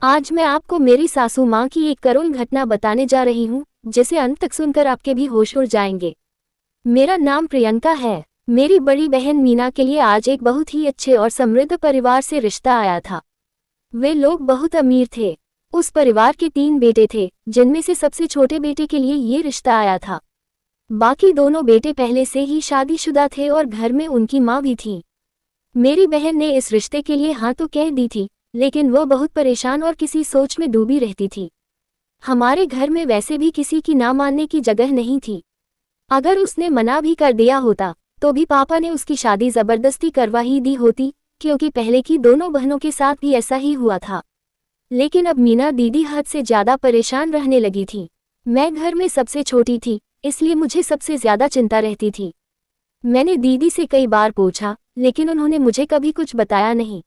आज मैं आपको मेरी सासू माँ की एक करुण घटना बताने जा रही हूँ, जिसे अंत तक सुनकर आपके भी होश उड़ जाएंगे। मेरा नाम प्रियंका है। मेरी बड़ी बहन मीना के लिए आज एक बहुत ही अच्छे और समृद्ध परिवार से रिश्ता आया था। वे लोग बहुत अमीर थे। उस परिवार के 3 बेटे थे, जिनमें से सबसे छोटे बेटे के लिए ये रिश्ता आया था। बाकी दोनों बेटे पहले से ही शादीशुदा थे और घर में उनकी माँ भी थी। मेरी बहन ने इस रिश्ते के लिए हाँ तो कह दी थी, लेकिन वह बहुत परेशान और किसी सोच में डूबी रहती थी। हमारे घर में वैसे भी किसी की ना मानने की जगह नहीं थी। अगर उसने मना भी कर दिया होता तो भी पापा ने उसकी शादी जबरदस्ती करवा ही दी होती, क्योंकि पहले की दोनों बहनों के साथ भी ऐसा ही हुआ था। लेकिन अब मीना दीदी हद से ज्यादा परेशान रहने लगी थी। मैं घर में सबसे छोटी थी, इसलिए मुझे सबसे ज्यादा चिंता रहती थी। मैंने दीदी से कई बार पूछा, लेकिन उन्होंने मुझे कभी कुछ बताया नहीं।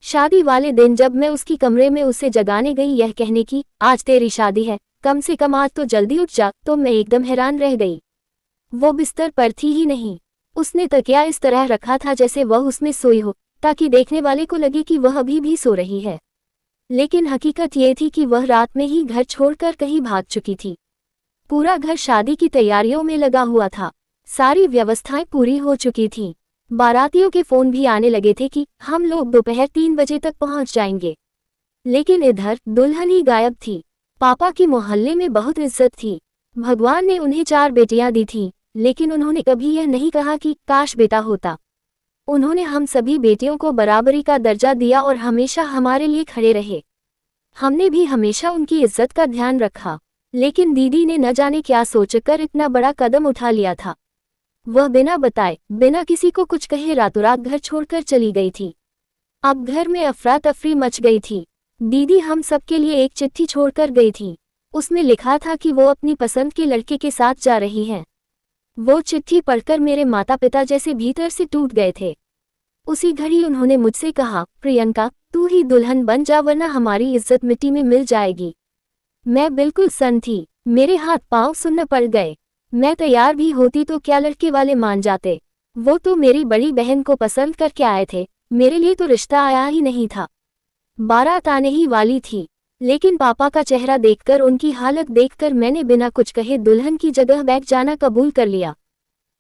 शादी वाले दिन जब मैं उसकी कमरे में उसे जगाने गई यह कहने की, आज तेरी शादी है, कम से कम आज तो जल्दी उठ जा, तो मैं एकदम हैरान रह गई। वो बिस्तर पर थी ही नहीं। उसने तकिया इस तरह रखा था जैसे वह उसमें सोई हो, ताकि देखने वाले को लगे कि वह अभी भी सो रही है। लेकिन हकीकत ये थी कि वह रात में ही घर छोड़कर कहीं भाग चुकी थी। पूरा घर शादी की तैयारियों में लगा हुआ था। सारी व्यवस्थाएं पूरी हो चुकी थीं। बारातियों के फोन भी आने लगे थे कि हम लोग दोपहर 3 बजे तक पहुंच जाएंगे। लेकिन इधर दुल्हन ही गायब थी। पापा की मोहल्ले में बहुत इज्जत थी। भगवान ने उन्हें 4 बेटियां दी थीं, लेकिन उन्होंने कभी यह नहीं कहा कि काश बेटा होता। उन्होंने हम सभी बेटियों को बराबरी का दर्जा दिया और हमेशा हमारे लिए खड़े रहे। हमने भी हमेशा उनकी इज्जत का ध्यान रखा। लेकिन दीदी ने न जाने क्या सोचकर इतना बड़ा कदम उठा लिया था। वह बिना बताए, बिना किसी को कुछ कहे रातों रात घर छोड़कर चली गई थी। अब घर में अफरा तफरी मच गई थी। दीदी हम सबके लिए एक चिट्ठी छोड़कर गई थी। उसमें लिखा था कि वो अपनी पसंद के लड़के के साथ जा रही हैं। वो चिट्ठी पढ़कर मेरे माता पिता जैसे भीतर से टूट गए थे। उसी घड़ी उन्होंने मुझसे कहा, प्रियंका, तू ही दुल्हन बन जा वरना हमारी इज्जत मिट्टी में मिल जाएगी। मैं बिल्कुल सन्न थी। मेरे हाथ पांव सुन्न पड़ गए। मैं तैयार भी होती तो क्या लड़के वाले मान जाते। वो तो मेरी बड़ी बहन को पसंद करके आए थे, मेरे लिए तो रिश्ता आया ही नहीं था। बारात आने ही वाली थी, लेकिन पापा का चेहरा देखकर, उनकी हालत देखकर मैंने बिना कुछ कहे दुल्हन की जगह बैठ जाना कबूल कर लिया।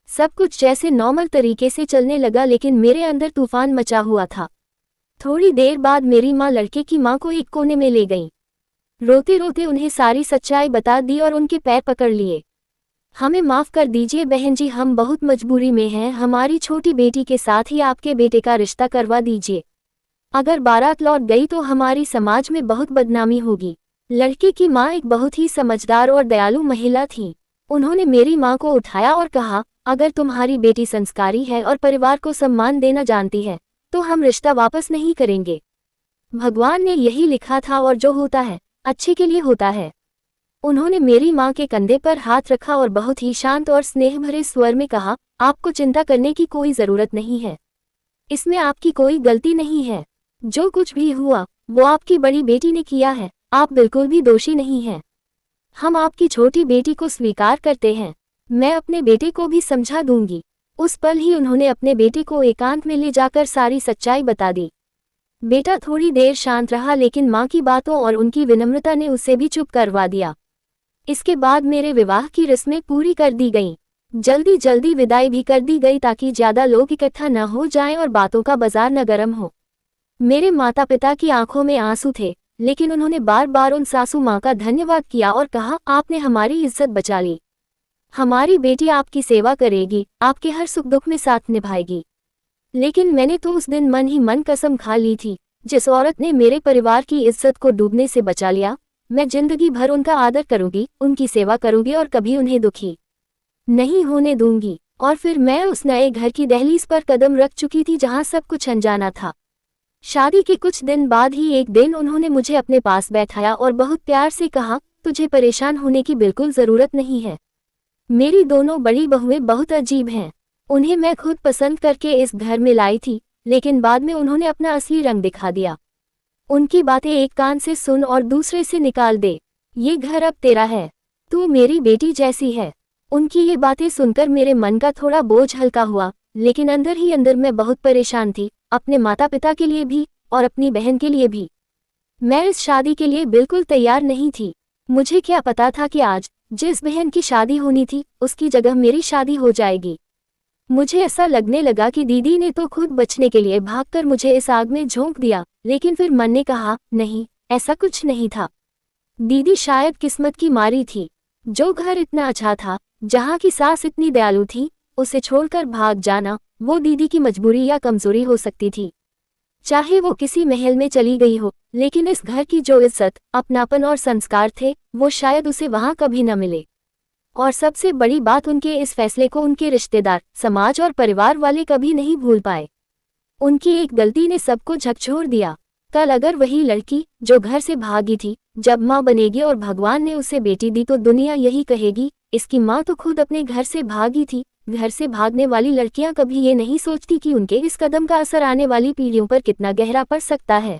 सब कुछ जैसे नॉर्मल तरीके से चलने लगा, लेकिन मेरे अंदर तूफान मचा हुआ था। थोड़ी देर बाद मेरी माँ लड़के की माँ को एक कोने में ले गई। रोते रोते उन्हें सारी सच्चाई बता दी और उनके पैर पकड़ लिए। हमें माफ कर दीजिए बहन जी, हम बहुत मजबूरी में हैं। हमारी छोटी बेटी के साथ ही आपके बेटे का रिश्ता करवा दीजिए। अगर बारात लौट गई तो हमारी समाज में बहुत बदनामी होगी। लड़के की माँ एक बहुत ही समझदार और दयालु महिला थी। उन्होंने मेरी माँ को उठाया और कहा, अगर तुम्हारी बेटी संस्कारी है और परिवार को सम्मान देना जानती है, तो हम रिश्ता वापस नहीं करेंगे। भगवान ने यही लिखा था और जो होता है अच्छे के लिए होता है। उन्होंने मेरी माँ के कंधे पर हाथ रखा और बहुत ही शांत और स्नेह भरे स्वर में कहा, आपको चिंता करने की कोई जरूरत नहीं है। इसमें आपकी कोई गलती नहीं है। जो कुछ भी हुआ वो आपकी बड़ी बेटी ने किया है। आप बिल्कुल भी दोषी नहीं हैं। हम आपकी छोटी बेटी को स्वीकार करते हैं। मैं अपने बेटे को भी समझा दूंगी। उस पल ही उन्होंने अपने बेटे को एकांत में ले जाकर सारी सच्चाई बता दी। बेटा थोड़ी देर शांत रहा, लेकिन माँ की बातों और उनकी विनम्रता ने उसे भी चुप करवा दिया। इसके बाद मेरे विवाह की रस्में पूरी कर दी गईं। जल्दी जल्दी विदाई भी कर दी गई ताकि ज्यादा लोग इकट्ठा न हो जाएं और बातों का बाजार न गर्म हो। मेरे माता पिता की आंखों में आंसू थे, लेकिन उन्होंने बार बार उन सासू माँ का धन्यवाद किया और कहा, आपने हमारी इज्जत बचा ली। हमारी बेटी आपकी सेवा करेगी, आपके हर सुख दुख में साथ निभाएगी। लेकिन मैंने तो उस दिन मन ही मन कसम खा ली थी, जिस औरत ने मेरे परिवार की इज्जत को डूबने से बचा लिया, मैं जिंदगी भर उनका आदर करूंगी, उनकी सेवा करूंगी और कभी उन्हें दुखी नहीं होने दूंगी। और फिर मैं उस नए घर की दहलीज पर कदम रख चुकी थी जहां सब कुछ अनजाना था। शादी के कुछ दिन बाद ही एक दिन उन्होंने मुझे अपने पास बैठाया और बहुत प्यार से कहा, तुझे परेशान होने की बिल्कुल जरूरत नहीं है। मेरी दोनों बड़ी बहुएं बहुत अजीब हैं। उन्हें मैं खुद पसंद करके इस घर में लाई थी, लेकिन बाद में उन्होंने अपना असली रंग दिखा दिया। उनकी बातें एक कान से सुन और दूसरे से निकाल दे। ये घर अब तेरा है, तू मेरी बेटी जैसी है। उनकी ये बातें सुनकर मेरे मन का थोड़ा बोझ हल्का हुआ, लेकिन अंदर ही अंदर मैं बहुत परेशान थी, अपने माता पिता के लिए भी और अपनी बहन के लिए भी। मैं इस शादी के लिए बिल्कुल तैयार नहीं थी। मुझे क्या पता था कि आज जिस बहन की शादी होनी थी उसकी जगह मेरी शादी हो जाएगी। मुझे ऐसा लगने लगा कि दीदी ने तो खुद बचने के लिए भागकर मुझे इस आग में झोंक दिया, लेकिन फिर मन ने कहा नहीं, ऐसा कुछ नहीं था। दीदी शायद किस्मत की मारी थी। जो घर इतना अच्छा था, जहाँ की सास इतनी दयालु थी, उसे छोड़कर भाग जाना वो दीदी की मजबूरी या कमजोरी हो सकती थी। चाहे वो किसी महल में चली गई हो, लेकिन इस घर की जो इज्जत, अपनापन और संस्कार थे, वो शायद उसे वहां कभी न मिले। और सबसे बड़ी बात, उनके इस फैसले को उनके रिश्तेदार, समाज और परिवार वाले कभी नहीं भूल पाए। उनकी एक गलती ने सबको झकझोर दिया। कल अगर वही लड़की जो घर से भागी थी जब माँ बनेगी और भगवान ने उसे बेटी दी, तो दुनिया यही कहेगी, इसकी माँ तो खुद अपने घर से भागी थी। घर से भागने वाली लड़कियां कभी ये नहीं सोचती कि उनके इस कदम का असर आने वाली पीढ़ियों पर कितना गहरा पड़ सकता है।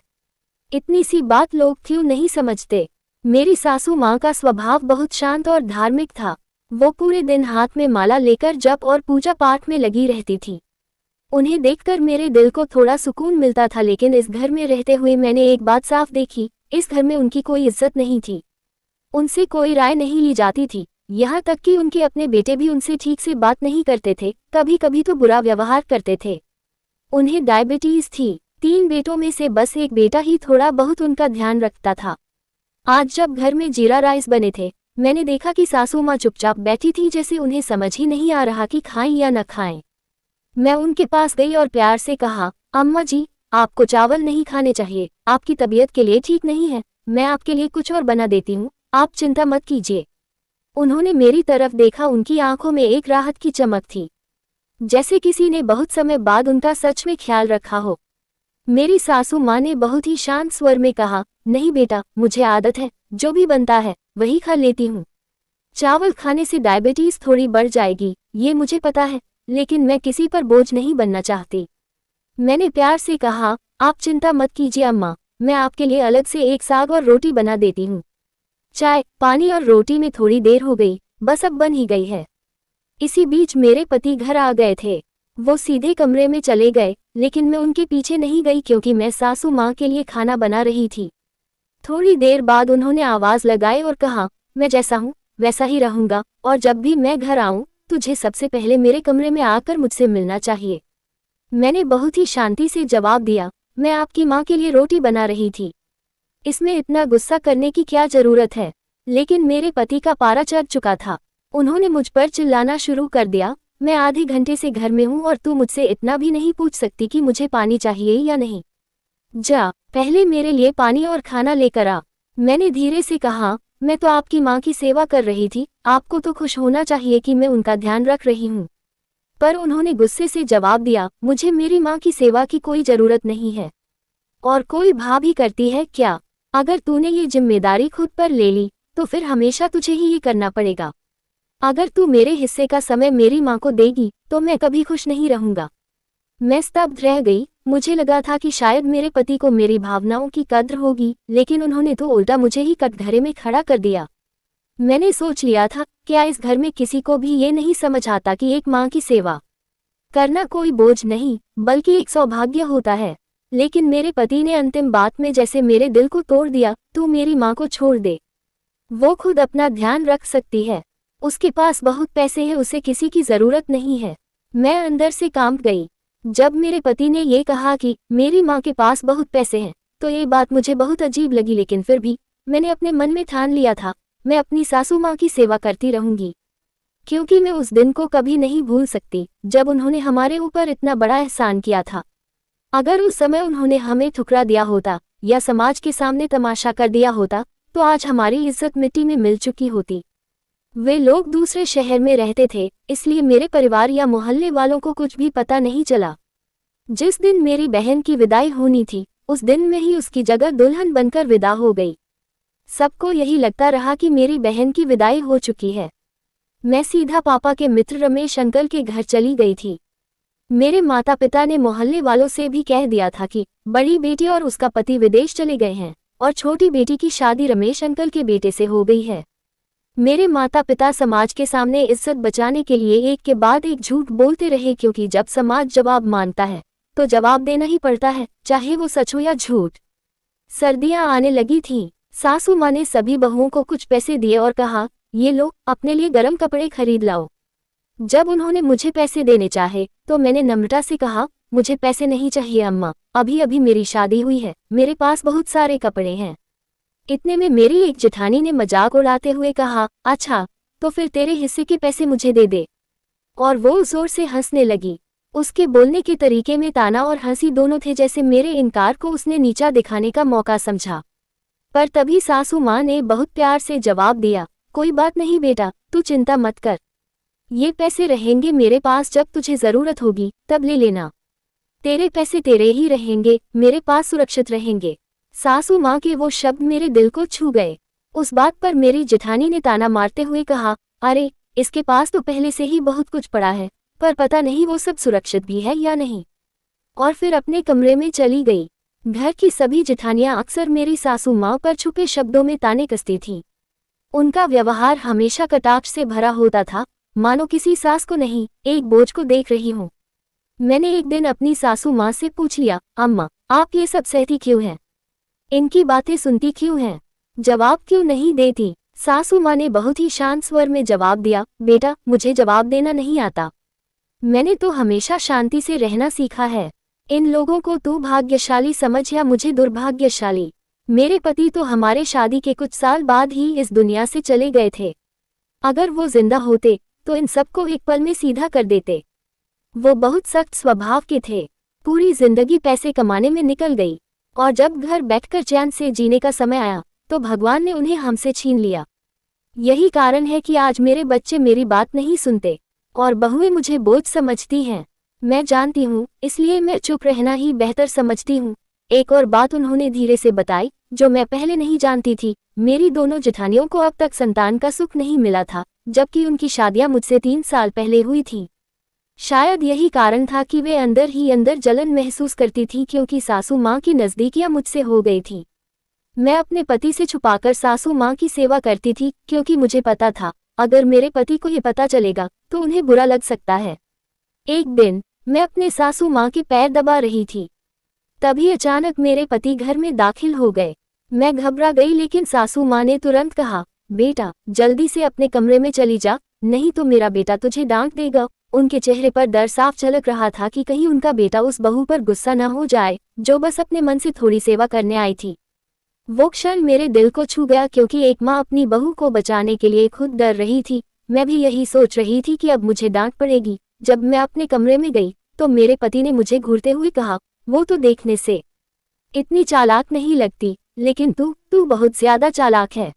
इतनी सी बात लोग क्यों नहीं समझते। मेरी सासू माँ का स्वभाव बहुत शांत और धार्मिक था। वो पूरे दिन हाथ में माला लेकर जप और पूजा पाठ में लगी रहती थी। उन्हें देखकर मेरे दिल को थोड़ा सुकून मिलता था, लेकिन इस घर में रहते हुए मैंने एक बात साफ देखी, इस घर में उनकी कोई इज्जत नहीं थी। उनसे कोई राय नहीं ली जाती थी, यहाँ तक कि उनके अपने बेटे भी उनसे ठीक से बात नहीं करते थे, कभी कभी तो बुरा व्यवहार करते थे। उन्हें डायबिटीज थी। 3 बेटों में से बस एक बेटा ही थोड़ा बहुत उनका ध्यान रखता था। आज जब घर में जीरा राइस बने थे, मैंने देखा कि सासू माँ चुपचाप बैठी थी, जैसे उन्हें समझ ही नहीं आ रहा कि खाएं या न खाएं। मैं उनके पास गई और प्यार से कहा, अम्मा जी, आपको चावल नहीं खाने चाहिए, आपकी तबीयत के लिए ठीक नहीं है। मैं आपके लिए कुछ और बना देती हूँ, आप चिंता मत कीजिए। उन्होंने मेरी तरफ देखा, उनकी आंखों में एक राहत की चमक थी, जैसे किसी ने बहुत समय बाद उनका सच में ख्याल रखा हो। मेरी सासू माँ ने बहुत ही शांत स्वर में कहा, नहीं बेटा, मुझे आदत है, जो भी बनता है वही खा लेती हूँ। चावल खाने से डायबिटीज थोड़ी बढ़ जाएगी, ये मुझे पता है, लेकिन मैं किसी पर बोझ नहीं बनना चाहती। मैंने प्यार से कहा, आप चिंता मत कीजिए अम्मा, मैं आपके लिए अलग से एक साग और रोटी बना देती हूँ। चाय, पानी और रोटी में थोड़ी देर हो गई, बस अब बन ही गई है। इसी बीच मेरे पति घर आ गए थे। वो सीधे कमरे में चले गए, लेकिन मैं उनके पीछे नहीं गई, क्योंकि मैं सासू माँ के लिए खाना बना रही थी। थोड़ी देर बाद उन्होंने आवाज लगाई और कहा, मैं जैसा हूँ वैसा ही रहूंगा, और जब भी मैं घर आऊं तुझे सबसे पहले मेरे कमरे में आकर मुझसे मिलना चाहिए। मैंने बहुत ही शांति से जवाब दिया, मैं आपकी माँ के लिए रोटी बना रही थी, इसमें इतना गुस्सा करने की क्या जरूरत है। लेकिन मेरे पति का पारा चढ़ चुका था। उन्होंने मुझ पर चिल्लाना शुरू कर दिया, मैं आधे घंटे से घर में हूँ और तू मुझसे इतना भी नहीं पूछ सकती कि मुझे पानी चाहिए या नहीं। जा, पहले मेरे लिए पानी और खाना लेकर आ। मैंने धीरे से कहा, मैं तो आपकी माँ की सेवा कर रही थी, आपको तो खुश होना चाहिए कि मैं उनका ध्यान रख रही हूँ। पर उन्होंने गुस्से से जवाब दिया, मुझे मेरी माँ की सेवा की कोई जरूरत नहीं है, और कोई भाभी करती है क्या? अगर तूने ये जिम्मेदारी खुद पर ले ली, तो फिर हमेशा तुझे ही ये करना पड़ेगा। अगर तू मेरे हिस्से का समय मेरी माँ को देगी, तो मैं कभी खुश नहीं रहूंगा। मैं स्तब्ध रह गई। मुझे लगा था कि शायद मेरे पति को मेरी भावनाओं की कद्र होगी, लेकिन उन्होंने तो उल्टा मुझे ही कटघरे में खड़ा कर दिया। मैंने सोच लिया था, क्या इस घर में किसी को भी ये नहीं समझ आता कि एक माँ की सेवा करना कोई बोझ नहीं, बल्कि एक सौभाग्य होता है। लेकिन मेरे पति ने अंतिम बात में जैसे मेरे दिल को तोड़ दिया, तू मेरी माँ को छोड़ दे, वो खुद अपना ध्यान रख सकती है, उसके पास बहुत पैसे हैं, उसे किसी की जरूरत नहीं है। मैं अंदर से कांप गई। जब मेरे पति ने ये कहा कि मेरी माँ के पास बहुत पैसे हैं, तो ये बात मुझे बहुत अजीब लगी, लेकिन फिर भी मैंने अपने मन में ठान लिया था, मैं अपनी सासू माँ की सेवा करती रहूंगी, क्योंकि मैं उस दिन को कभी नहीं भूल सकती जब उन्होंने हमारे ऊपर इतना बड़ा एहसान किया था। अगर उस समय उन्होंने हमें ठुकरा दिया होता या समाज के सामने तमाशा कर दिया होता, तो आज हमारी इज्जत मिट्टी में मिल चुकी होती। वे लोग दूसरे शहर में रहते थे, इसलिए मेरे परिवार या मोहल्ले वालों को कुछ भी पता नहीं चला। जिस दिन मेरी बहन की विदाई होनी थी, उस दिन में ही उसकी जगह दुल्हन बनकर विदा हो गई। सबको यही लगता रहा कि मेरी बहन की विदाई हो चुकी है। मैं सीधा पापा के मित्र रमेश अंकल के घर चली गई थी। मेरे माता पिता ने मोहल्ले वालों से भी कह दिया था कि बड़ी बेटी और उसका पति विदेश चले गए हैं, और छोटी बेटी की शादी रमेश अंकल के बेटे से हो गई है। मेरे माता पिता समाज के सामने इज्जत बचाने के लिए एक के बाद एक झूठ बोलते रहे, क्योंकि जब समाज जवाब मांगता है तो जवाब देना ही पड़ता है, चाहे वो सच हो या झूठ। सर्दियां आने लगी थीं। सासू माँ ने सभी बहुओं को कुछ पैसे दिए और कहा, ये लो, अपने लिए गर्म कपड़े खरीद लाओ। जब उन्होंने मुझे पैसे देने चाहे तो मैंने नम्रता से कहा, मुझे पैसे नहीं चाहिए अम्मा, अभी अभी मेरी शादी हुई है, मेरे पास बहुत सारे कपड़े हैं। इतने में मेरी एक जेठानी ने मजाक उड़ाते हुए कहा, अच्छा तो फिर तेरे हिस्से के पैसे मुझे दे दे। और वो जोर से हंसने लगी। उसके बोलने के तरीके में ताना और हंसी दोनों थे, जैसे मेरे इनकार को उसने नीचा दिखाने का मौका समझा। पर तभी सासू माँ ने बहुत प्यार से जवाब दिया, कोई बात नहीं बेटा, तू चिंता मत कर, ये पैसे रहेंगे मेरे पास, जब तुझे जरूरत होगी तब ले लेना। तेरे पैसे तेरे ही रहेंगे, मेरे पास सुरक्षित रहेंगे। सासू माँ के वो शब्द मेरे दिल को छू गए। उस बात पर मेरी जेठानी ने ताना मारते हुए कहा, अरे इसके पास तो पहले से ही बहुत कुछ पड़ा है, पर पता नहीं वो सब सुरक्षित भी है या नहीं। और फिर अपने कमरे में चली गई। घर की सभी जेठानियां अक्सर मेरी सासू माँ पर छुपे शब्दों में ताने कसती थीं। उनका व्यवहार हमेशा कटाक्ष से भरा होता था, मानो किसी सास को नहीं, एक बोझ को देख रही हूँ। मैंने एक दिन अपनी सासू माँ से पूछ लिया, अम्मा आप ये सब सहती क्यों हैं? इनकी बातें सुनती क्यों हैं? जवाब क्यों नहीं देती? सासू माँ ने बहुत ही शांत स्वर में जवाब दिया, बेटा मुझे जवाब देना नहीं आता, मैंने तो हमेशा शांति से रहना सीखा है। इन लोगों को तू भाग्यशाली समझ या मुझे दुर्भाग्यशाली। मेरे पति तो हमारे शादी के कुछ साल बाद ही इस दुनिया से चले गए थे। अगर वो जिंदा होते तो इन सबको एक पल में सीधा कर देते। वो बहुत सख्त स्वभाव के थे। पूरी जिंदगी पैसे कमाने में निकल गई, और जब घर बैठकर चैन से जीने का समय आया तो भगवान ने उन्हें हमसे छीन लिया। यही कारण है कि आज मेरे बच्चे मेरी बात नहीं सुनते और बहुएं मुझे बोझ समझती हैं। मैं जानती हूँ, इसलिए मैं चुप रहना ही बेहतर समझती हूँ। एक और बात उन्होंने धीरे से बताई, जो मैं पहले नहीं जानती थी। मेरी दोनों जेठानियों को अब तक संतान का सुख नहीं मिला था, जबकि उनकी शादियां मुझसे 3 साल पहले हुई थीं। शायद यही कारण था कि वे अंदर ही अंदर जलन महसूस करती थीं, क्योंकि सासू माँ की नज़दीकियां मुझसे हो गई थीं। मैं अपने पति से छुपाकर सासू माँ की सेवा करती थी, क्योंकि मुझे पता था अगर मेरे पति को ये पता चलेगा तो उन्हें बुरा लग सकता है। एक दिन मैं अपने सासू माँ के पैर दबा रही थी, तभी अचानक मेरे पति घर में दाखिल हो गए। मैं घबरा गई, लेकिन सासू माँ ने तुरंत कहा, बेटा जल्दी से अपने कमरे में चली जा, नहीं तो मेरा बेटा तुझे डांट देगा। उनके चेहरे पर डर साफ झलक रहा था कि कहीं उनका बेटा उस बहू पर गुस्सा न हो जाए, जो बस अपने मन से थोड़ी सेवा करने आई थी। वो क्षण मेरे दिल को छू गया, क्योंकि एक माँ अपनी बहू को बचाने के लिए खुद डर रही थी। मैं भी यही सोच रही थी कि अब मुझे डांट पड़ेगी। जब मैं अपने कमरे में गई तो मेरे पति ने मुझे घूरते हुए कहा, वो तो देखने से इतनी चालाक नहीं लगती, लेकिन तू बहुत ज्यादा चालाक है।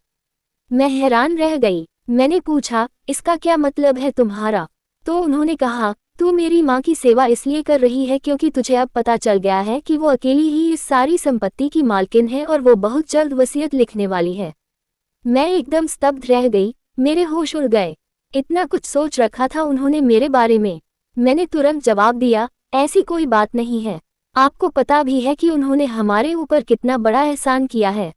मैं हैरान रह गई। मैंने पूछा, इसका क्या मतलब है तुम्हारा? तो उन्होंने कहा, तू मेरी माँ की सेवा इसलिए कर रही है क्योंकि तुझे अब पता चल गया है कि वो अकेली ही इस सारी संपत्ति की मालकिन है और वो बहुत जल्द वसीयत लिखने वाली है। मैं एकदम स्तब्ध रह गई, मेरे होश उड़ गए। इतना कुछ सोच रखा था उन्होंने मेरे बारे में। मैंने तुरंत जवाब दिया, ऐसी कोई बात नहीं है। आपको पता भी है कि उन्होंने हमारे ऊपर कितना बड़ा एहसान किया है।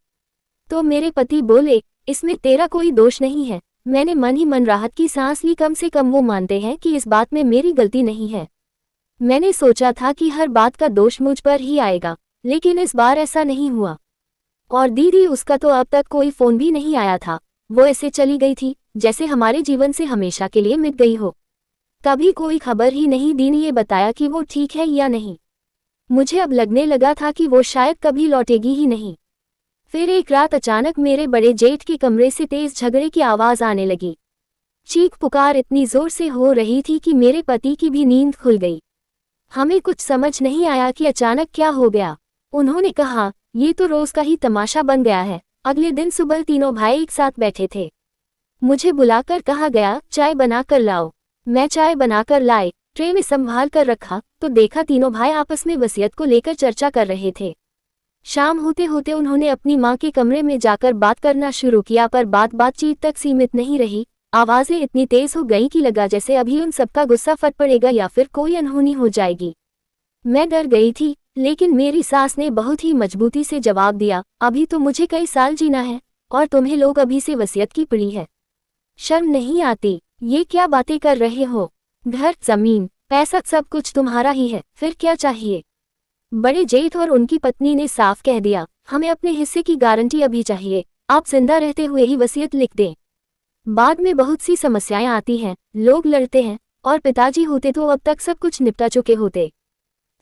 तो मेरे पति बोले, इसमें तेरा कोई दोष नहीं है। मैंने मन ही मन राहत की सांस ली, कम से कम वो मानते हैं कि इस बात में मेरी गलती नहीं है। मैंने सोचा था कि हर बात का दोष मुझ पर ही आएगा, लेकिन इस बार ऐसा नहीं हुआ। और दीदी, उसका तो अब तक कोई फोन भी नहीं आया था। वो ऐसे चली गई थी जैसे हमारे जीवन से हमेशा के लिए मिट गई हो। कभी कोई खबर ही नहीं दी, ये बताया कि वो ठीक है या नहीं। मुझे अब लगने लगा था कि वो शायद कभी लौटेगी ही नहीं। फिर एक रात अचानक मेरे बड़े जेठ के कमरे से तेज झगड़े की आवाज आने लगी। चीख पुकार इतनी जोर से हो रही थी कि मेरे पति की भी नींद खुल गई। हमें कुछ समझ नहीं आया कि अचानक क्या हो गया। उन्होंने कहा, ये तो रोज का ही तमाशा बन गया है। अगले दिन सुबह तीनों भाई एक साथ बैठे थे। मुझे बुलाकर कहा गया, चाय बना कर लाओ। मैं चाय बनाकर लाई, ट्रे में संभाल कर रखा तो देखा तीनों भाई आपस में वसीयत को लेकर चर्चा कर रहे थे। शाम होते होते उन्होंने अपनी माँ के कमरे में जाकर बात करना शुरू किया, पर बातचीत तक सीमित नहीं रही। आवाजें इतनी तेज हो गईं कि लगा जैसे अभी उन सबका गुस्सा फट पड़ेगा या फिर कोई अनहोनी हो जाएगी। मैं डर गई थी, लेकिन मेरी सास ने बहुत ही मजबूती से जवाब दिया, अभी तो मुझे कई साल जीना है और तुम्हें लोग अभी से वसीयत की पड़ी है। शर्म नहीं आती? ये क्या बातें कर रहे हो? घर, जमीन, पैसा सब कुछ तुम्हारा ही है, फिर क्या चाहिए? बड़े जेठ और उनकी पत्नी ने साफ कह दिया, हमें अपने हिस्से की गारंटी अभी चाहिए, आप जिंदा रहते हुए ही वसीयत लिख दें। बाद में बहुत सी समस्याएं आती हैं, लोग लड़ते हैं, और पिताजी होते तो अब तक सब कुछ निपटा चुके होते।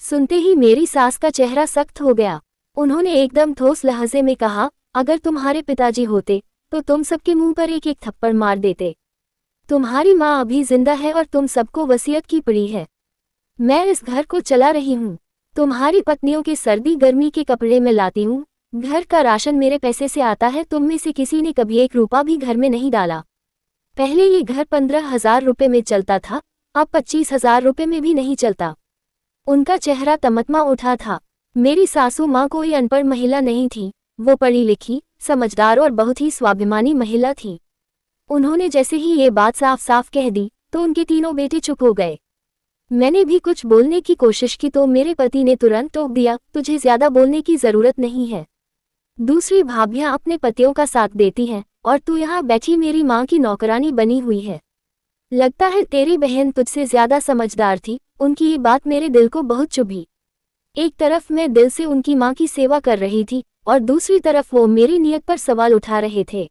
सुनते ही मेरी सास का चेहरा सख्त हो गया। उन्होंने एकदम ठोस लहजे में कहा, अगर तुम्हारे पिताजी होते तो तुम सबके मुंह पर एक एक थप्पड़ मार देते। तुम्हारी माँ अभी जिंदा है और तुम सबको वसीयत की पड़ी है। मैं इस घर को चला रही हूँ। तुम्हारी पत्नियों के सर्दी गर्मी के कपड़े में लाती हूँ। घर का राशन मेरे पैसे से आता है। तुम में से किसी ने कभी 1 रुपया भी घर में नहीं डाला। पहले ये घर 15,000 रुपये में चलता था, अब 25,000 रुपये में भी नहीं चलता। उनका चेहरा तमतमा उठा था। मेरी सासू माँ कोई अनपढ़ महिला नहीं थी, वो पढ़ी लिखी, समझदार और बहुत ही स्वाभिमानी महिला थी। उन्होंने जैसे ही ये बात साफ साफ कह दी तो उनके तीनों बेटे चुप हो गए। मैंने भी कुछ बोलने की कोशिश की तो मेरे पति ने तुरंत टोक दिया, तुझे ज्यादा बोलने की जरूरत नहीं है। दूसरी भाभियां अपने पतियों का साथ देती हैं और तू यहाँ बैठी मेरी माँ की नौकरानी बनी हुई है। लगता है तेरी बहन तुझसे ज्यादा समझदार थी। उनकी ये बात मेरे दिल को बहुत चुभी। एक तरफ मैं दिल से उनकी माँ की सेवा कर रही थी और दूसरी तरफ वो मेरी नीयत पर सवाल उठा रहे थे।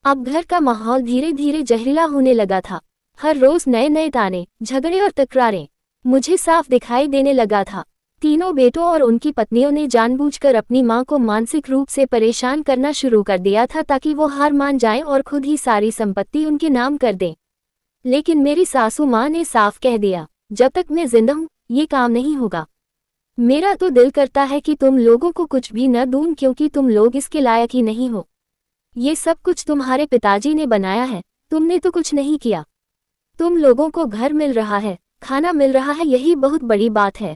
अब घर का माहौल धीरे धीरे जहरीला होने लगा था। हर रोज नए नए ताने, झगड़े और तकरारें मुझे साफ दिखाई देने लगा था। तीनों बेटों और उनकी पत्नियों ने जानबूझकर अपनी मां को मानसिक रूप से परेशान करना शुरू कर दिया था ताकि वो हार मान जाएं और खुद ही सारी संपत्ति उनके नाम कर दें। लेकिन मेरी सासू मां ने साफ कह दिया, जब तक मैं जिंदा हूं ये काम नहीं होगा। मेरा तो दिल करता है कि तुम लोगों को कुछ भी न दूं क्योंकि तुम लोग इसके लायक ही नहीं हो। ये सब कुछ तुम्हारे पिताजी ने बनाया है, तुमने तो कुछ नहीं किया। तुम लोगों को घर मिल रहा है, खाना मिल रहा है, यही बहुत बड़ी बात है।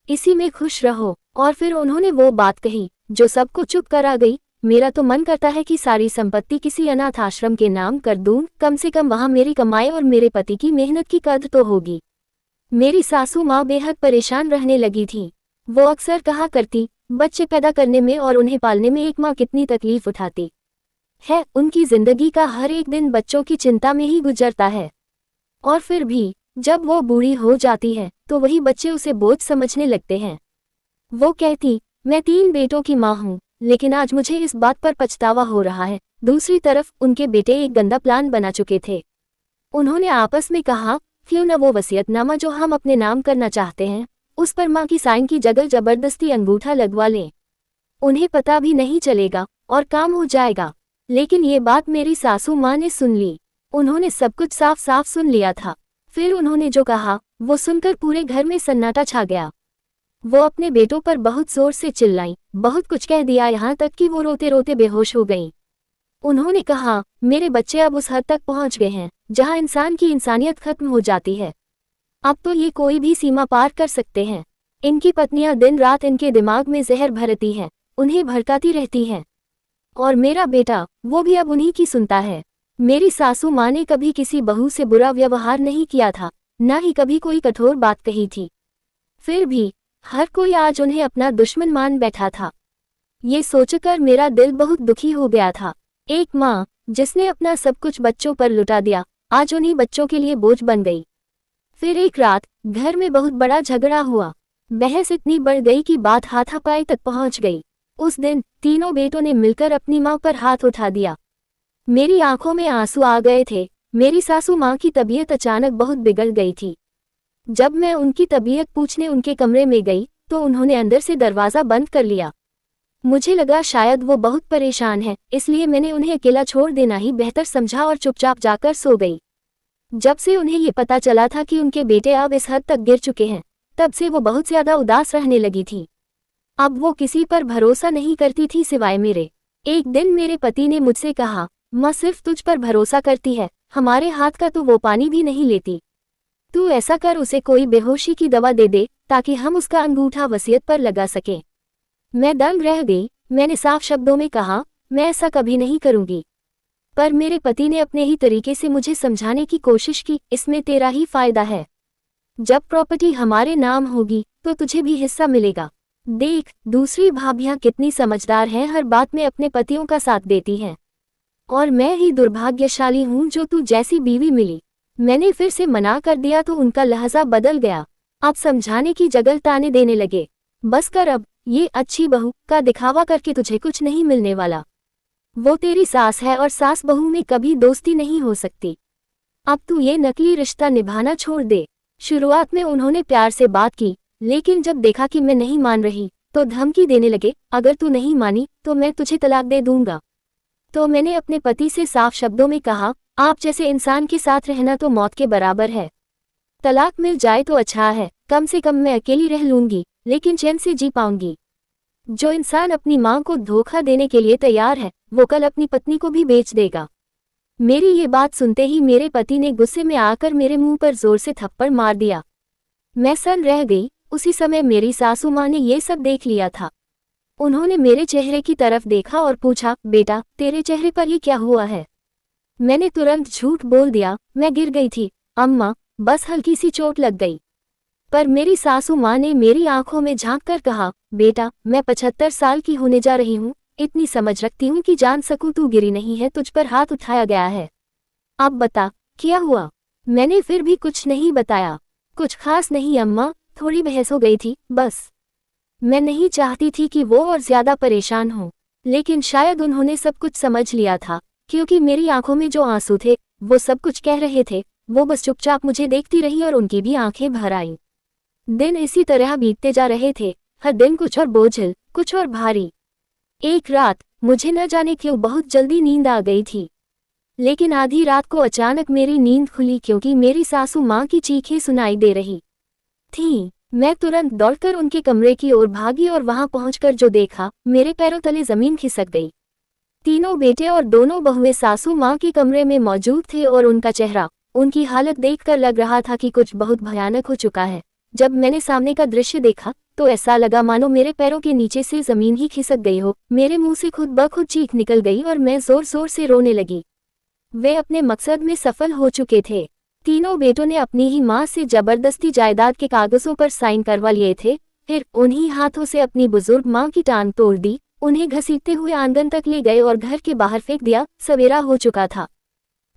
इसी में खुश रहो। और फिर उन्होंने वो बात कही जो सबको चुप करा गई। मेरा तो मन करता है कि सारी संपत्ति किसी अनाथ आश्रम के नाम कर दूं, कम से कम वहां मेरी कमाई और मेरे पति की मेहनत की कद्र तो होगी। मेरी सासू माँ बेहद परेशान रहने लगी थी। वो अक्सर कहा करती, बच्चे पैदा करने में और उन्हें पालने में एक माँ कितनी तकलीफ उठाती है। उनकी जिंदगी का हर एक दिन बच्चों की चिंता में ही गुजरता है। और फिर भी जब वो बूढ़ी हो जाती है तो वही बच्चे उसे बोझ समझने लगते हैं। वो कहती, मैं 3 बेटों की माँ हूँ, लेकिन आज मुझे इस बात पर पछतावा हो रहा है। दूसरी तरफ उनके बेटे एक गंदा प्लान बना चुके थे। उन्होंने आपस में कहा, क्यों न वो वसीयतनामा जो हम अपने नाम करना चाहते हैं उस पर माँ की साइन की जगह जबरदस्ती अंगूठा लगवा लें। उन्हें पता भी नहीं चलेगा और काम हो जाएगा। लेकिन ये बात मेरी सासू माँ ने सुन ली। उन्होंने सब कुछ साफ साफ सुन लिया था। फिर उन्होंने जो कहा वो सुनकर पूरे घर में सन्नाटा छा गया। वो अपने बेटों पर बहुत जोर से चिल्लाई, बहुत कुछ कह दिया, यहाँ तक कि वो रोते रोते बेहोश हो गईं। उन्होंने कहा, मेरे बच्चे अब उस हद तक पहुंच गए हैं जहां इंसान की इंसानियत खत्म हो जाती है। अब तो ये कोई भी सीमा पार कर सकते हैं। इनकी पत्नियां दिन रात इनके दिमाग में जहर भरती हैं, उन्हें भड़काती रहती हैं। और मेरा बेटा, वो भी अब उन्हीं की सुनता है। मेरी सासू माँ ने कभी किसी बहू से बुरा व्यवहार नहीं किया था, न ही कभी कोई कठोर बात कही थी। फिर भी हर कोई आज उन्हें अपना दुश्मन मान बैठा था। ये सोचकर मेरा दिल बहुत दुखी हो गया था। एक माँ जिसने अपना सब कुछ बच्चों पर लुटा दिया, आज उन्हीं बच्चों के लिए बोझ बन गई। फिर एक रात घर में बहुत बड़ा झगड़ा हुआ। बहस इतनी बढ़ गई कि बात हाथापाई तक पहुंच गई। उस दिन तीनों बेटों ने मिलकर अपनी माँ पर हाथ उठा दिया। मेरी आंखों में आंसू आ गए थे। मेरी सासू माँ की तबीयत अचानक बहुत बिगड़ गई थी। जब मैं उनकी तबीयत पूछने उनके कमरे में गई तो उन्होंने अंदर से दरवाज़ा बंद कर लिया। मुझे लगा शायद वो बहुत परेशान है, इसलिए मैंने उन्हें अकेला छोड़ देना ही बेहतर समझा और चुपचाप जाकर सो गई। जब से उन्हें ये पता चला था कि उनके बेटे अब इस हद तक गिर चुके हैं, तब से वो बहुत ज़्यादा उदास रहने लगी थी। अब वो किसी पर भरोसा नहीं करती थी सिवाय मेरे। एक दिन मेरे पति ने मुझसे कहा, माँ सिर्फ तुझ पर भरोसा करती है, हमारे हाथ का तो वो पानी भी नहीं लेती। तू ऐसा कर, उसे कोई बेहोशी की दवा दे दे ताकि हम उसका अंगूठा वसीयत पर लगा सकें। मैं दंग रह गई। मैंने साफ शब्दों में कहा, मैं ऐसा कभी नहीं करूंगी। पर मेरे पति ने अपने ही तरीके से मुझे समझाने की कोशिश की, इसमें तेरा ही फायदा है। जब प्रॉपर्टी हमारे नाम होगी तो तुझे भी हिस्सा मिलेगा। देख, दूसरी भाभियां कितनी समझदार हैं, हर बात में अपने पतियों का साथ देती हैं। और मैं ही दुर्भाग्यशाली हूँ जो तू जैसी बीवी मिली। मैंने फिर से मना कर दिया तो उनका लहजा बदल गया। अब समझाने की जगह ताने देने लगे। बस कर, अब ये अच्छी बहू का दिखावा करके तुझे कुछ नहीं मिलने वाला। वो तेरी सास है और सास बहू में कभी दोस्ती नहीं हो सकती। अब तू ये नकली रिश्ता निभाना छोड़ दे। शुरुआत में उन्होंने प्यार से बात की, लेकिन जब देखा कि मैं नहीं मान रही तो धमकी देने लगे, अगर तू नहीं मानी तो मैं तुझे तलाक दे दूंगा। तो मैंने अपने पति से साफ शब्दों में कहा, आप जैसे इंसान के साथ रहना तो मौत के बराबर है। तलाक मिल जाए तो अच्छा है, कम से कम मैं अकेली रह लूंगी, लेकिन चैन से जी पाऊंगी। जो इंसान अपनी मां को धोखा देने के लिए तैयार है वो कल अपनी पत्नी को भी बेच देगा। मेरी ये बात सुनते ही मेरे पति ने गुस्से में आकर मेरे मुंह पर जोर से थप्पड़ मार दिया। मैं सन रह गई। उसी समय मेरी सासू माँ ने ये सब देख लिया था। उन्होंने मेरे चेहरे की तरफ देखा और पूछा, बेटा तेरे चेहरे पर ये क्या हुआ है? मैंने तुरंत झूठ बोल दिया, मैं गिर गई थी अम्मा, बस हल्की सी चोट लग गई। पर मेरी सासू माँ ने मेरी आंखों में झांक कर कहा, बेटा मैं 75 साल की होने जा रही हूँ, इतनी समझ रखती हूँ कि जान सकूँ तू गिरी नहीं है, तुझ पर हाथ उठाया गया है। अब बता क्या हुआ? मैंने फिर भी कुछ नहीं बताया। कुछ खास नहीं अम्मा, थोड़ी बहस हो गई थी बस। मैं नहीं चाहती थी कि वो और ज्यादा परेशान हो, लेकिन शायद उन्होंने सब कुछ समझ लिया था, क्योंकि मेरी आंखों में जो आंसू थे वो सब कुछ कह रहे थे। वो बस चुपचाप मुझे देखती रही और उनकी भी आंखें भर आईं। दिन इसी तरह बीतते जा रहे थे, हर दिन कुछ और बोझिल, कुछ और भारी। एक रात मुझे न जाने क्यों बहुत जल्दी नींद आ गई थी, लेकिन आधी रात को अचानक मेरी नींद खुली क्योंकि मेरी सासू माँ की चीखें सुनाई दे रही थीं। मैं तुरंत दौड़कर उनके कमरे की ओर भागी और वहां पहुंचकर जो देखा, मेरे पैरों तले जमीन खिसक गई। तीनों बेटे और दोनों बहुएं सासू माँ के कमरे में मौजूद थे और उनका चेहरा, उनकी हालत देखकर लग रहा था कि कुछ बहुत भयानक हो चुका है। जब मैंने सामने का दृश्य देखा तो ऐसा लगा मानो मेरे पैरों के नीचे से जमीन ही खिसक गई हो। मेरे मुंह से खुद ब खुद चीख निकल गई और मैं जोर जोर से रोने लगी। वे अपने मकसद में सफल हो चुके थे। तीनों बेटों ने अपनी ही मां से जबरदस्ती जायदाद के कागजों पर साइन करवा लिए थे, फिर उन्हीं हाथों से अपनी बुजुर्ग मां की टांग तोड़ दी, उन्हें घसीटते हुए आंगन तक ले गए और घर के बाहर फेंक दिया। सवेरा हो चुका था,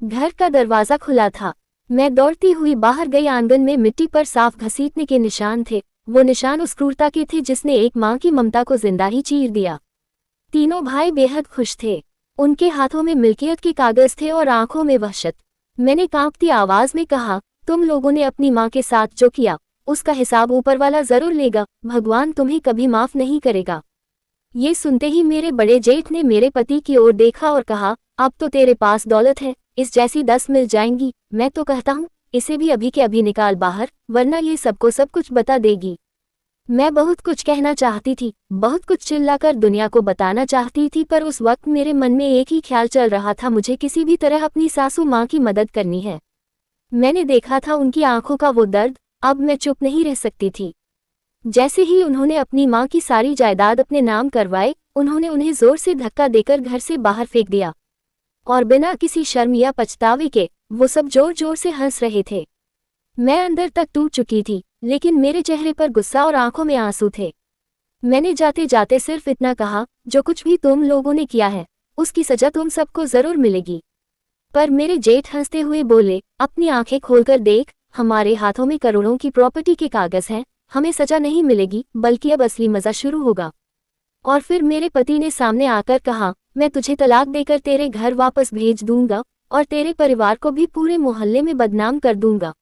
घर का दरवाजा खुला था। मैं दौड़ती हुई बाहर गई। आंगन में मिट्टी पर साफ घसीटने के निशान थे। वो निशान उस क्रूरता के थे जिसने एक मां की ममता को जिंदा ही चीर दिया। तीनों भाई बेहद खुश थे। उनके हाथों में मिल्कियत के कागज थे और आंखों में वहशत। मैंने कांपती आवाज में कहा, तुम लोगों ने अपनी मां के साथ जो किया उसका हिसाब ऊपर वाला जरूर लेगा, भगवान तुम्हें कभी माफ नहीं करेगा। ये सुनते ही मेरे बड़े जेठ ने मेरे पति की ओर देखा और कहा, अब तो तेरे पास दौलत है, इस जैसी 10 मिल जाएंगी। मैं तो कहता हूँ इसे भी अभी के अभी निकाल बाहर, वरना ये सबको सब कुछ बता देगी। मैं बहुत कुछ कहना चाहती थी, बहुत कुछ चिल्लाकर दुनिया को बताना चाहती थी, पर उस वक्त मेरे मन में एक ही ख्याल चल रहा था, मुझे किसी भी तरह अपनी सासू माँ की मदद करनी है। मैंने देखा था उनकी आंखों का वो दर्द, अब मैं चुप नहीं रह सकती थी। जैसे ही उन्होंने अपनी माँ की सारी जायदाद अपने नाम करवाए, उन्होंने उन्हें जोर से धक्का देकर घर से बाहर फेंक दिया और बिना किसी शर्म या पछतावे के वो सब जोर जोर से हंस रहे थे। मैं अंदर तक टूट चुकी थी, लेकिन मेरे चेहरे पर गुस्सा और आंखों में आंसू थे। मैंने जाते जाते सिर्फ इतना कहा, जो कुछ भी तुम लोगों ने किया है उसकी सजा तुम सबको जरूर मिलेगी। पर मेरे जेठ हंसते हुए बोले, अपनी आंखें खोलकर देख, हमारे हाथों में करोड़ों की प्रॉपर्टी के कागज हैं, हमें सजा नहीं मिलेगी बल्कि अब असली मजा शुरू होगा। और फिर मेरे पति ने सामने आकर कहा, मैं तुझे तलाक देकर तेरे घर वापस भेज दूंगा और तेरे परिवार को भी पूरे मोहल्ले में बदनाम कर दूंगा।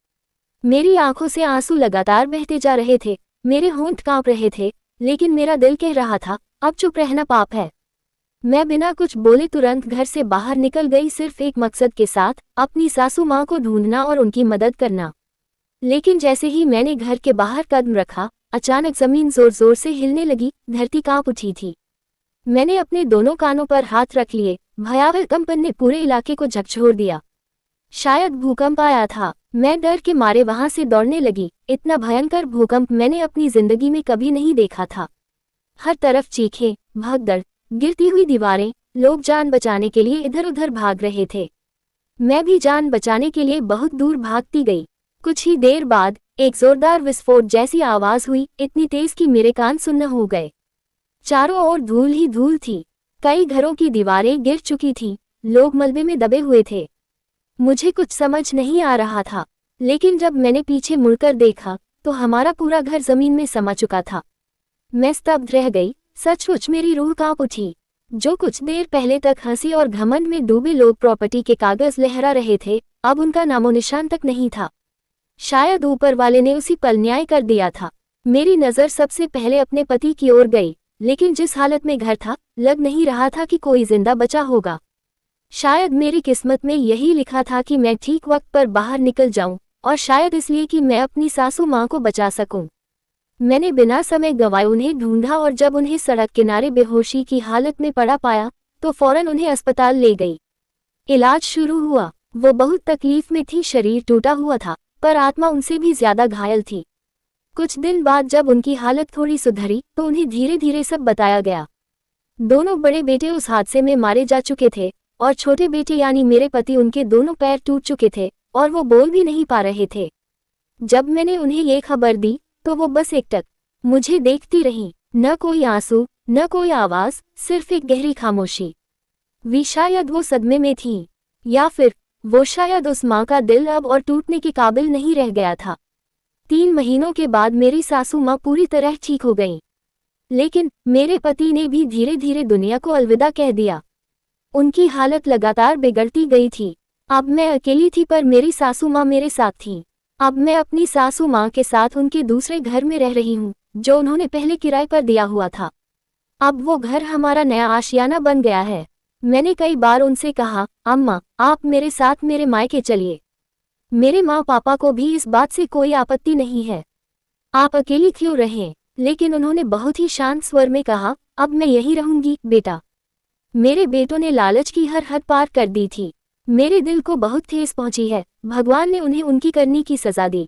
मेरी आंखों से आंसू लगातार बहते जा रहे थे, मेरे होंठ कांप रहे थे, लेकिन मेरा दिल कह रहा था, अब चुप रहना पाप है। मैं बिना कुछ बोले तुरंत घर से बाहर निकल गई, सिर्फ एक मकसद के साथ, अपनी सासू माँ को ढूंढना और उनकी मदद करना। लेकिन जैसे ही मैंने घर के बाहर कदम रखा, अचानक जमीन जोर जोर से हिलने लगी, धरती कांप उठी थी। मैंने अपने दोनों कानों पर हाथ रख लिए, भयावह कंपन ने पूरे इलाके को झकझोर दिया। शायद भूकंप आया था। मैं डर के मारे वहां से दौड़ने लगी। इतना भयंकर भूकंप मैंने अपनी जिंदगी में कभी नहीं देखा था। हर तरफ चीखें, भगदड़, गिरती हुई दीवारें, लोग जान बचाने के लिए इधर उधर भाग रहे थे। मैं भी जान बचाने के लिए बहुत दूर भागती गई। कुछ ही देर बाद एक जोरदार विस्फोट जैसी आवाज हुई, इतनी तेज कि मेरे कान सुन्न हो गए। चारों ओर धूल ही धूल थी। कई घरों की दीवारें गिर चुकी थीं, लोग मलबे में दबे हुए थे। मुझे कुछ समझ नहीं आ रहा था, लेकिन जब मैंने पीछे मुड़कर देखा तो हमारा पूरा घर जमीन में समा चुका था। मैं स्तब्ध रह गई, सचमुच मेरी रूह कांप उठी। जो कुछ देर पहले तक हंसी और घमंड में डूबे लोग प्रॉपर्टी के कागज लहरा रहे थे, अब उनका नामोनिशान तक नहीं था। शायद ऊपर वाले ने उसी पल न्याय कर दिया था। मेरी नज़र सबसे पहले अपने पति की ओर गई, लेकिन जिस हालत में घर था, लग नहीं रहा था कि कोई जिंदा बचा होगा। शायद मेरी किस्मत में यही लिखा था कि मैं ठीक वक्त पर बाहर निकल जाऊं, और शायद इसलिए कि मैं अपनी सासू माँ को बचा सकूं। मैंने बिना समय गंवाए उन्हें ढूंढा और जब उन्हें सड़क किनारे बेहोशी की हालत में पड़ा पाया, तो फौरन उन्हें अस्पताल ले गई। इलाज शुरू हुआ। वो बहुत तकलीफ में थी, शरीर टूटा हुआ था, पर आत्मा उनसे भी ज्यादा घायल थी। कुछ दिन बाद जब उनकी हालत थोड़ी सुधरी, तो उन्हें धीरे धीरे सब बताया गया। दोनों बड़े बेटे उस हादसे में मारे जा चुके थे, और छोटे बेटे यानी मेरे पति, उनके दोनों पैर टूट चुके थे और वो बोल भी नहीं पा रहे थे। जब मैंने उन्हें ये खबर दी, तो वो बस एकटक मुझे देखती रहीं। न कोई आंसू, न कोई आवाज, सिर्फ एक गहरी खामोशी। वी शायद वो सदमे में थी, या फिर वो शायद उस माँ का दिल अब और टूटने के काबिल नहीं रह गया था। 3 महीनों के बाद मेरी सासू माँ पूरी तरह ठीक हो गईं। लेकिन मेरे पति ने भी धीरे धीरे दुनिया को अलविदा कह दिया। उनकी हालत लगातार बिगड़ती गई थी। अब मैं अकेली थी, पर मेरी सासू माँ मेरे साथ थी। अब मैं अपनी सासू माँ के साथ उनके दूसरे घर में रह रही हूँ, जो उन्होंने पहले किराए पर दिया हुआ था। अब वो घर हमारा नया आशियाना बन गया है। मैंने कई बार उनसे कहा, अम्मा, आप मेरे साथ मेरे मायके चलिए। मेरे माँ पापा को भी इस बात से कोई आपत्ति नहीं है। आप अकेली क्यों रहें? लेकिन उन्होंने बहुत ही शांत स्वर में कहा, अब मैं यहीं रहूंगी बेटा। मेरे बेटों ने लालच की हर हद पार कर दी थी। मेरे दिल को बहुत ठेस पहुंची है। भगवान ने उन्हें उनकी करनी की सजा दी।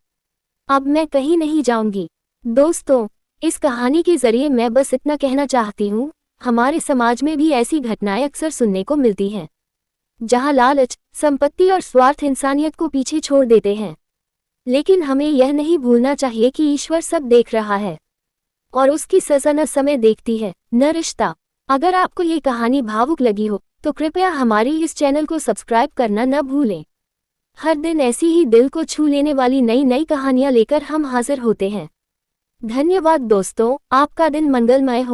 अब मैं कहीं नहीं जाऊंगी। दोस्तों, इस कहानी के जरिए मैं बस इतना कहना चाहती हूँ, हमारे समाज में भी ऐसी घटनाएं अक्सर सुनने को मिलती हैं, जहां लालच, संपत्ति और स्वार्थ इंसानियत को पीछे छोड़ देते हैं। लेकिन हमें यह नहीं भूलना चाहिए कि ईश्वर सब देख रहा है, और उसकी सजा न समय देखती है, न रिश्ता। अगर आपको ये कहानी भावुक लगी हो, तो कृपया हमारी इस चैनल को सब्सक्राइब करना न भूलें। हर दिन ऐसी ही दिल को छू लेने वाली नई नई कहानियां लेकर हम हाजिर होते हैं। धन्यवाद दोस्तों, आपका दिन मंगलमय हो।